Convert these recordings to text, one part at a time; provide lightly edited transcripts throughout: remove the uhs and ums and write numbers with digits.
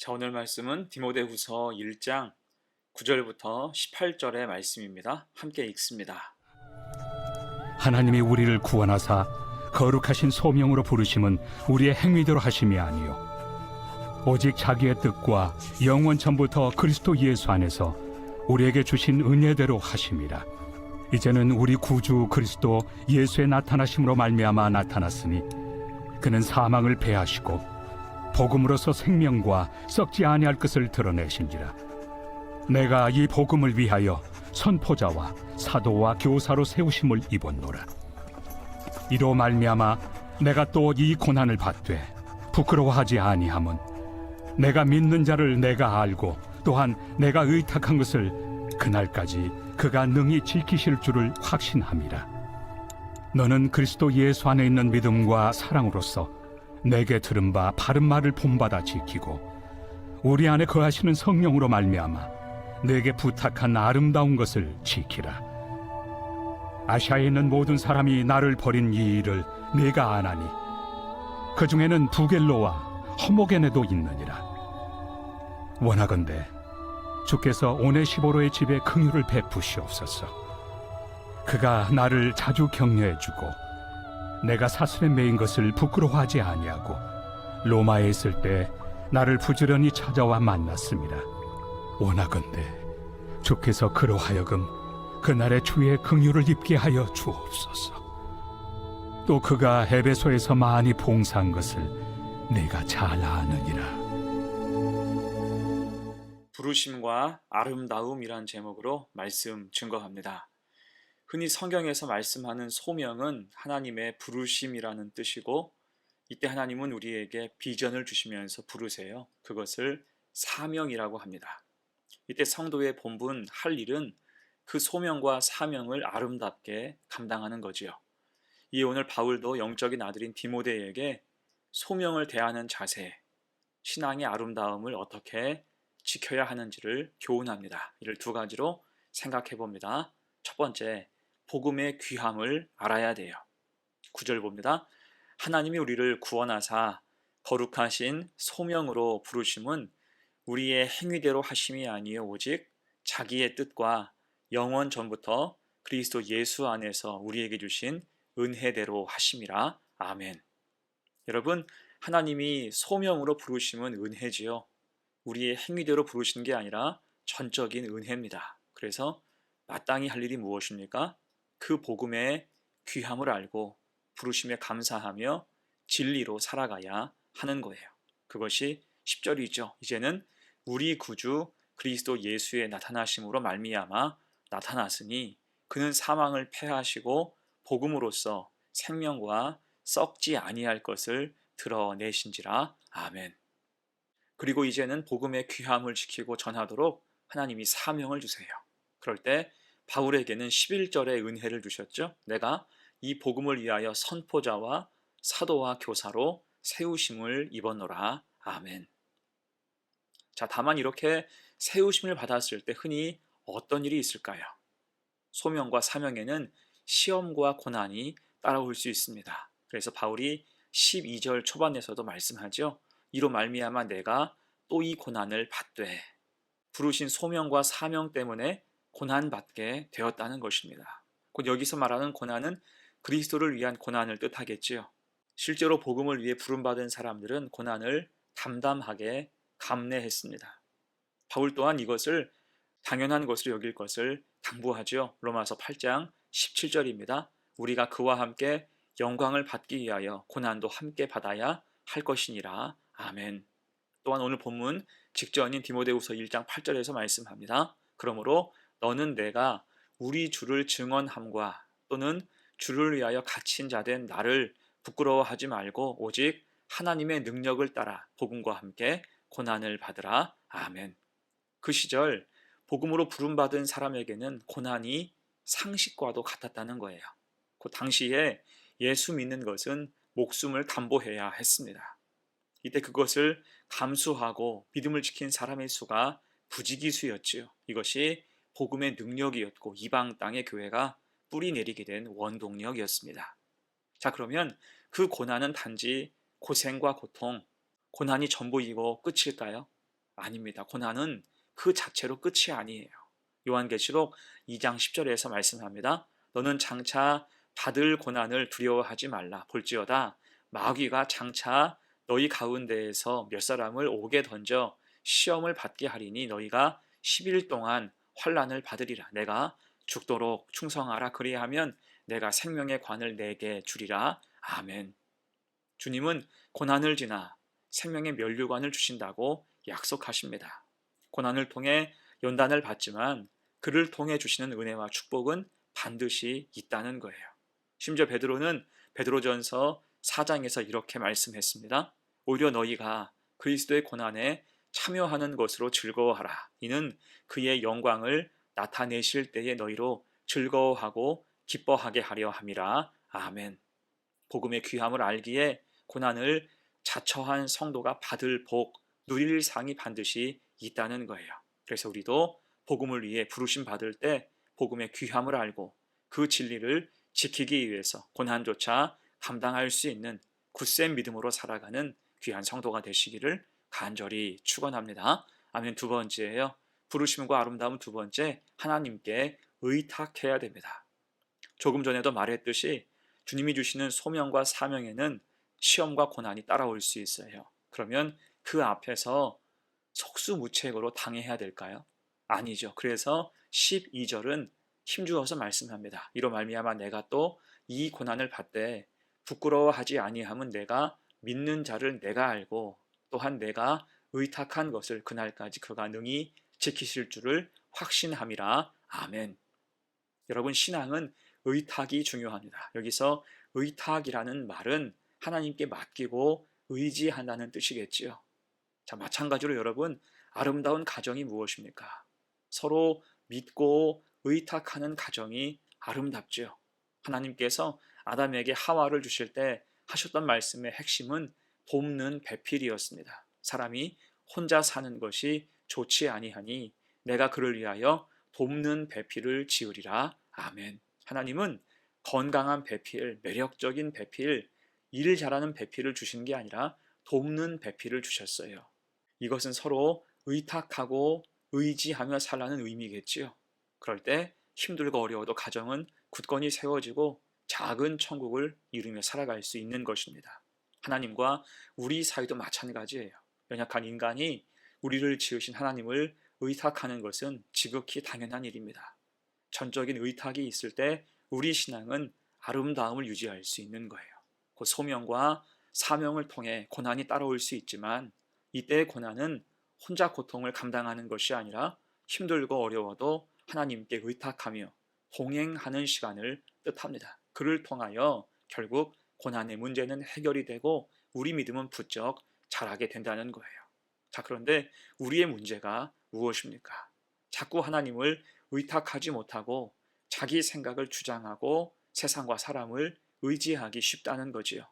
자, 오늘 말씀은 디모데후서 1장 9절부터 18절의 말씀입니다. 함께 읽습니다. 하나님이 우리를 구원하사 거룩하신 소명으로 부르심은 우리의 행위대로 하심이 아니요 오직 자기의 뜻과 영원 전부터 그리스도 예수 안에서 우리에게 주신 은혜대로 하심이라. 이제는 우리 구주 그리스도 예수의 나타나심으로 말미암아 나타났으니 그는 사망을 패하시고 복음으로서 생명과 썩지 아니할 것을 드러내신지라. 내가 이 복음을 위하여 선포자와 사도와 교사로 세우심을 입었노라. 이로 말미암아 내가 또 이 고난을 받되 부끄러워하지 아니함은 내가 믿는 자를 내가 알고 또한 내가 의탁한 것을 그날까지 그가 능히 지키실 줄을 확신함이라. 너는 그리스도 예수 안에 있는 믿음과 사랑으로서 내게 들은 바 바른 말을 본받아 지키고 우리 안에 거하시는 성령으로 말미암아 내게 부탁한 아름다운 것을 지키라. 아시아에 있는 모든 사람이 나를 버린 이 일을 내가 아나니 그 중에는 부겔로와 허모게네도 있느니라. 원하건대 주께서 오네시보로의 집에 긍휼을 베푸시옵소서. 그가 나를 자주 격려해주고 내가 사슬에 매인 것을 부끄러워하지 아니하고 로마에 있을 때 나를 부지런히 찾아와 만났습니다. 원하건대 주께서 그로 하여금 그날의 주의 긍휼을 입게 하여 주옵소서. 또 그가 에베소에서 많이 봉사한 것을 내가 잘 아느니라. 부르심과 아름다움이란 제목으로 말씀 증거합니다. 흔히 성경에서 말씀하는 소명은 하나님의 부르심이라는 뜻이고, 이때 하나님은 우리에게 비전을 주시면서 부르세요. 그것을 사명이라고 합니다. 이때 성도의 본분 할 일은 그 소명과 사명을 아름답게 감당하는 거지요. 이에 오늘 바울도 영적인 아들인 디모데에게 소명을 대하는 자세, 신앙의 아름다움을 어떻게 지켜야 하는지를 교훈합니다. 이를 두 가지로 생각해 봅니다. 첫 번째, 복음의 귀함을 알아야 돼요. 9절 봅니다. 하나님이 우리를 구원하사 거룩하신 소명으로 부르심은 우리의 행위대로 하심이 아니요 오직 자기의 뜻과 영원 전부터 그리스도 예수 안에서 우리에게 주신 은혜대로 하심이라. 아멘. 여러분, 하나님이 소명으로 부르심은 은혜지요. 우리의 행위대로 부르신 게 아니라 전적인 은혜입니다. 그래서 마땅히 할 일이 무엇입니까? 그 복음의 귀함을 알고 부르심에 감사하며 진리로 살아가야 하는 거예요. 그것이 10절이죠. 이제는 우리 구주 그리스도 예수의 나타나심으로 말미암아 나타났으니 그는 사망을 패하시고 복음으로써 생명과 썩지 아니할 것을 드러내신지라. 아멘. 그리고 이제는 복음의 귀함을 지키고 전하도록 하나님이 사명을 주세요. 그럴 때 바울에게는 11절의 은혜를 주셨죠. 내가 이 복음을 위하여 선포자와 사도와 교사로 세우심을 입었노라. 아멘. 자, 다만 이렇게 세우심을 받았을 때 흔히 어떤 일이 있을까요? 소명과 사명에는 시험과 고난이 따라올 수 있습니다. 그래서 바울이 12절 초반에서도 말씀하죠. 이로 말미암아 내가 또 이 고난을 받되, 부르신 소명과 사명 때문에 고난받게 되었다는 것입니다. 곧 여기서 말하는 고난은 그리스도를 위한 고난을 뜻하겠지요. 실제로 복음을 위해 부름받은 사람들은 고난을 담담하게 감내했습니다. 바울 또한 이것을 당연한 것으로 여길 것을 당부하죠. 로마서 8장 17절입니다. 우리가 그와 함께 영광을 받기 위하여 고난도 함께 받아야 할 것이니라. 아멘. 또한 오늘 본문 직전인 디모데후서 1장 8절에서 말씀합니다. 그러므로 너는 내가 우리 주를 증언함과 또는 주를 위하여 갇힌 자 된 나를 부끄러워하지 말고 오직 하나님의 능력을 따라 복음과 함께 고난을 받으라. 아멘. 그 시절 복음으로 부름받은 사람에게는 고난이 상식과도 같았다는 거예요. 그 당시에 예수 믿는 것은 목숨을 담보해야 했습니다. 이때 그것을 감수하고 믿음을 지킨 사람의 수가 부지기수였지요. 이것이 복음의 능력이었고 이방 땅의 교회가 뿌리 내리게 된 원동력이었습니다. 자, 그러면 그 고난은 단지 고생과 고통, 고난이 전부이고 끝일까요? 아닙니다. 고난은 그 자체로 끝이 아니에요. 요한계시록 2장 10절에서 말씀합니다. 너는 장차 받을 고난을 두려워하지 말라. 볼지어다 마귀가 장차 너희 가운데에서 몇 사람을 옥에 던져 시험을 받게 하리니 너희가 10일 동안 환난을 받으리라. 내가 죽도록 충성하라. 그리하면 내가 생명의 관을 내게 주리라. 아멘. 주님은 고난을 지나 생명의 면류관을 주신다고 약속하십니다. 고난을 통해 연단을 받지만 그를 통해 주시는 은혜와 축복은 반드시 있다는 거예요. 심지어 베드로는 베드로전서 4장에서 이렇게 말씀했습니다. 오히려 너희가 그리스도의 고난에 참여하는 것으로 즐거워하라. 이는 그의 영광을 나타내실 때에 너희로 즐거워하고 기뻐하게 하려 함이라. 아멘. 복음의 귀함을 알기에 고난을 자처한 성도가 받을 복, 누릴 상이 반드시 있다는 거예요. 그래서 우리도 복음을 위해 부르심 받을 때 복음의 귀함을 알고 그 진리를 지키기 위해서 고난조차 감당할 수 있는 굳센 믿음으로 살아가는 귀한 성도가 되시기를 간절히 축원합니다. 아멘. 두 번째예요. 부르심과 아름다움 두 번째, 하나님께 의탁해야 됩니다. 조금 전에도 말했듯이 주님이 주시는 소명과 사명에는 시험과 고난이 따라올 수 있어요. 그러면 그 앞에서 속수무책으로 당해야 될까요? 아니죠. 그래서 12절은 힘주어서 말씀합니다. 이로 말미암아 내가 또 이 고난을 받되 부끄러워하지 아니함은 내가 믿는 자를 내가 알고 또한 내가 의탁한 것을 그날까지 그가 능히 지키실 줄을 확신함이라. 아멘. 여러분, 신앙은 의탁이 중요합니다. 여기서 의탁이라는 말은 하나님께 맡기고 의지한다는 뜻이겠지요. 자, 마찬가지로 여러분, 아름다운 가정이 무엇입니까? 서로 믿고 의탁하는 가정이 아름답지요. 하나님께서 아담에게 하와를 주실 때 하셨던 말씀의 핵심은 돕는 배필이었습니다. 사람이 혼자 사는 것이 좋지 아니하니 내가 그를 위하여 돕는 배필을 지으리라. 아멘. 하나님은 건강한 배필, 매력적인 배필, 일 잘하는 배필을 주신 게 아니라 돕는 배필을 주셨어요. 이것은 서로 의탁하고 의지하며 살라는 의미겠지요. 그럴 때 힘들고 어려워도 가정은 굳건히 세워지고 작은 천국을 이루며 살아갈 수 있는 것입니다. 하나님과 우리 사이도 마찬가지예요. 연약한 인간이 우리를 지으신 하나님을 의탁하는 것은 지극히 당연한 일입니다. 전적인 의탁이 있을 때 우리 신앙은 아름다움을 유지할 수 있는 거예요. 그 소명과 사명을 통해 고난이 따라올 수 있지만 이때의 고난은 혼자 고통을 감당하는 것이 아니라 힘들고 어려워도 하나님께 의탁하며 동행하는 시간을 뜻합니다. 그를 통하여 결국 고난의 문제는 해결이 되고 우리 믿음은 부쩍 자라게 된다는 거예요. 자, 그런데 우리의 문제가 무엇입니까? 자꾸 하나님을 의탁하지 못하고 자기 생각을 주장하고 세상과 사람을 의지하기 쉽다는 거지요.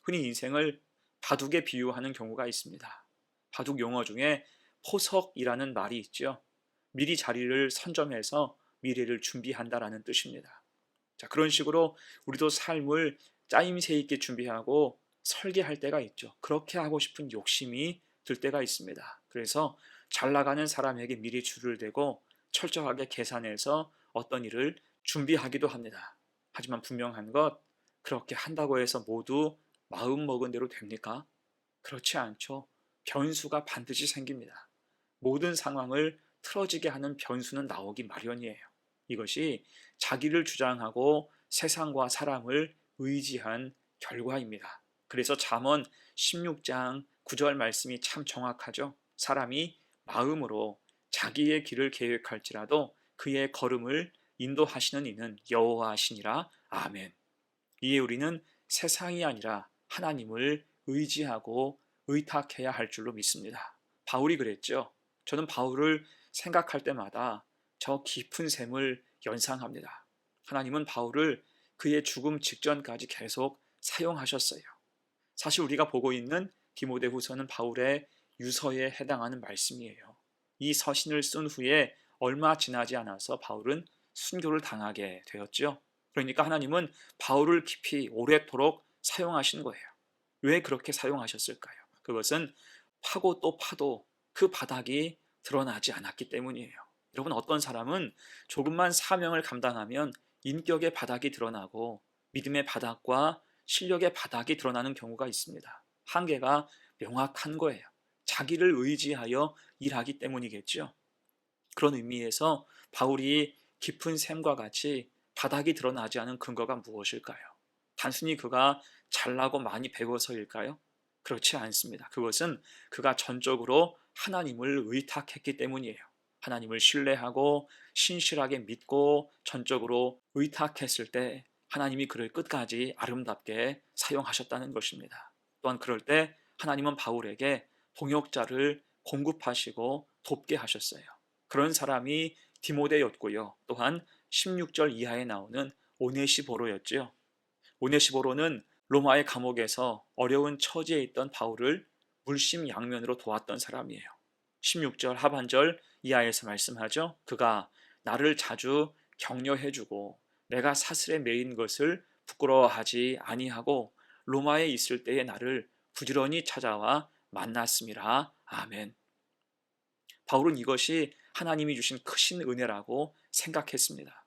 흔히 인생을 바둑에 비유하는 경우가 있습니다. 바둑 용어 중에 포석이라는 말이 있죠. 미리 자리를 선점해서 미래를 준비한다라는 뜻입니다. 자, 그런 식으로 우리도 삶을 짜임새 있게 준비하고 설계할 때가 있죠. 그렇게 하고 싶은 욕심이 들 때가 있습니다. 그래서 잘 나가는 사람에게 미리 줄을 대고 철저하게 계산해서 어떤 일을 준비하기도 합니다. 하지만 분명한 것, 그렇게 한다고 해서 모두 마음 먹은 대로 됩니까? 그렇지 않죠. 변수가 반드시 생깁니다. 모든 상황을 틀어지게 하는 변수는 나오기 마련이에요. 이것이 자기를 주장하고 세상과 사람을 의지한 결과입니다. 그래서 잠언 16장 9절 말씀이 참 정확하죠. 사람이 마음으로 자기의 길을 계획할지라도 그의 걸음을 인도하시는 이는 여호와시니라. 아멘. 이에 우리는 세상이 아니라 하나님을 의지하고 의탁해야 할 줄로 믿습니다. 바울이 그랬죠. 저는 바울을 생각할 때마다 저 깊은 샘을 연상합니다. 하나님은 바울을 그의 죽음 직전까지 계속 사용하셨어요. 사실 우리가 보고 있는 디모데후서는 바울의 유서에 해당하는 말씀이에요. 이 서신을 쓴 후에 얼마 지나지 않아서 바울은 순교를 당하게 되었죠. 그러니까 하나님은 바울을 깊이 오래도록 사용하신 거예요. 왜 그렇게 사용하셨을까요? 그것은 파고 또 파도 그 바닥이 드러나지 않았기 때문이에요. 여러분, 어떤 사람은 조금만 사명을 감당하면 인격의 바닥이 드러나고 믿음의 바닥과 실력의 바닥이 드러나는 경우가 있습니다. 한계가 명확한 거예요. 자기를 의지하여 일하기 때문이겠죠. 그런 의미에서 바울이 깊은 샘과 같이 바닥이 드러나지 않은 근거가 무엇일까요? 단순히 그가 잘나고 많이 배워서일까요? 그렇지 않습니다. 그것은 그가 전적으로 하나님을 의탁했기 때문이에요. 하나님을 신뢰하고 신실하게 믿고 전적으로 의탁했을 때 하나님이 그를 끝까지 아름답게 사용하셨다는 것입니다. 또한 그럴 때 하나님은 바울에게 동역자를 공급하시고 돕게 하셨어요. 그런 사람이 디모데였고요. 또한 16절 이하에 나오는 오네시보로였죠. 오네시보로는 로마의 감옥에서 어려운 처지에 있던 바울을 물심양면으로 도왔던 사람이에요. 16절 하반절 이하에서 말씀하죠. 그가 나를 자주 격려해주고 내가 사슬에 매인 것을 부끄러워하지 아니하고 로마에 있을 때에 나를 부지런히 찾아와 만났음이라. 아멘. 바울은 이것이 하나님이 주신 크신 은혜라고 생각했습니다.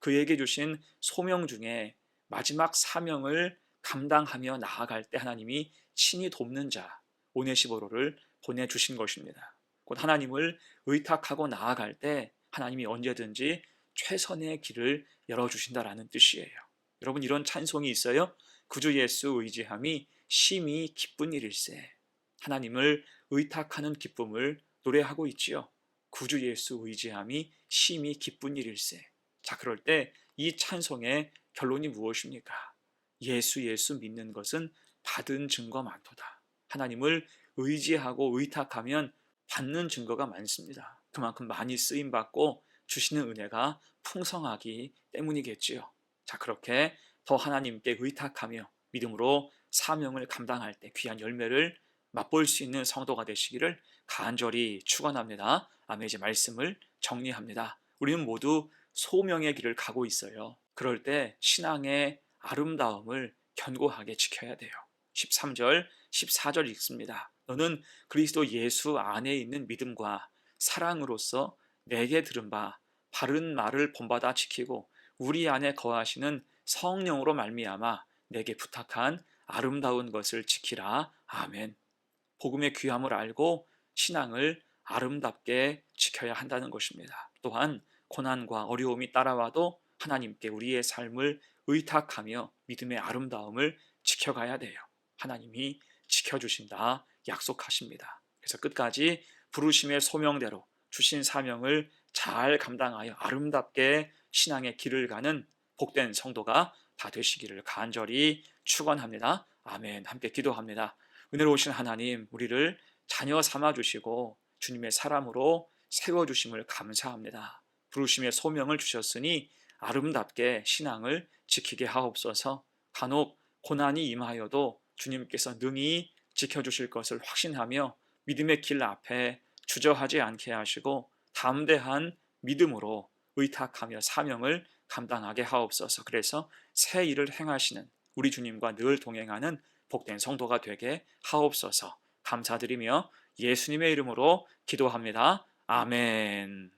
그에게 주신 소명 중에 마지막 사명을 감당하며 나아갈 때 하나님이 친히 돕는 자 오네시보로를 보내주신 것입니다. 곧 하나님을 의탁하고 나아갈 때 하나님이 언제든지 최선의 길을 열어주신다라는 뜻이에요. 여러분, 이런 찬송이 있어요. 구주 예수 의지함이 심히 기쁜 일일세. 하나님을 의탁하는 기쁨을 노래하고 있지요. 구주 예수 의지함이 심히 기쁜 일일세. 자, 그럴 때 이 찬송의 결론이 무엇입니까? 예수 믿는 것은 받은 증거 많도다. 하나님을 의지하고 의탁하면 받는 증거가 많습니다. 그만큼 많이 쓰임 받고 주시는 은혜가 풍성하기 때문이겠지요. 자, 그렇게 더 하나님께 의탁하며 믿음으로 사명을 감당할 때 귀한 열매를 맛볼 수 있는 성도가 되시기를 간절히 축원합니다. 아멘. 이제 말씀을 정리합니다. 우리는 모두 소명의 길을 가고 있어요. 그럴 때 신앙의 아름다움을 견고하게 지켜야 돼요. 13절, 14절 읽습니다. 너는 그리스도 예수 안에 있는 믿음과 사랑으로서 내게 들은 바 바른 말을 본받아 지키고 우리 안에 거하시는 성령으로 말미암아 내게 부탁한 아름다운 것을 지키라. 아멘. 복음의 귀함을 알고 신앙을 아름답게 지켜야 한다는 것입니다. 또한 고난과 어려움이 따라와도 하나님께 우리의 삶을 의탁하며 믿음의 아름다움을 지켜가야 돼요. 하나님이 지켜주신다 약속하십니다. 그래서 끝까지 부르심의 소명대로 주신 사명을 잘 감당하여 아름답게 신앙의 길을 가는 복된 성도가 다 되시기를 간절히 축원합니다. 아멘. 함께 기도합니다. 은혜로우신 하나님, 우리를 자녀 삼아 주시고 주님의 사람으로 세워주심을 감사합니다. 부르심의 소명을 주셨으니 아름답게 신앙을 지키게 하옵소서. 간혹 고난이 임하여도 주님께서 능히 지켜주실 것을 확신하며 믿음의 길 앞에 주저하지 않게 하시고 담대한 믿음으로 의탁하며 사명을 감당하게 하옵소서. 그래서 새 일을 행하시는 우리 주님과 늘 동행하는 복된 성도가 되게 하옵소서. 감사드리며 예수님의 이름으로 기도합니다. 아멘.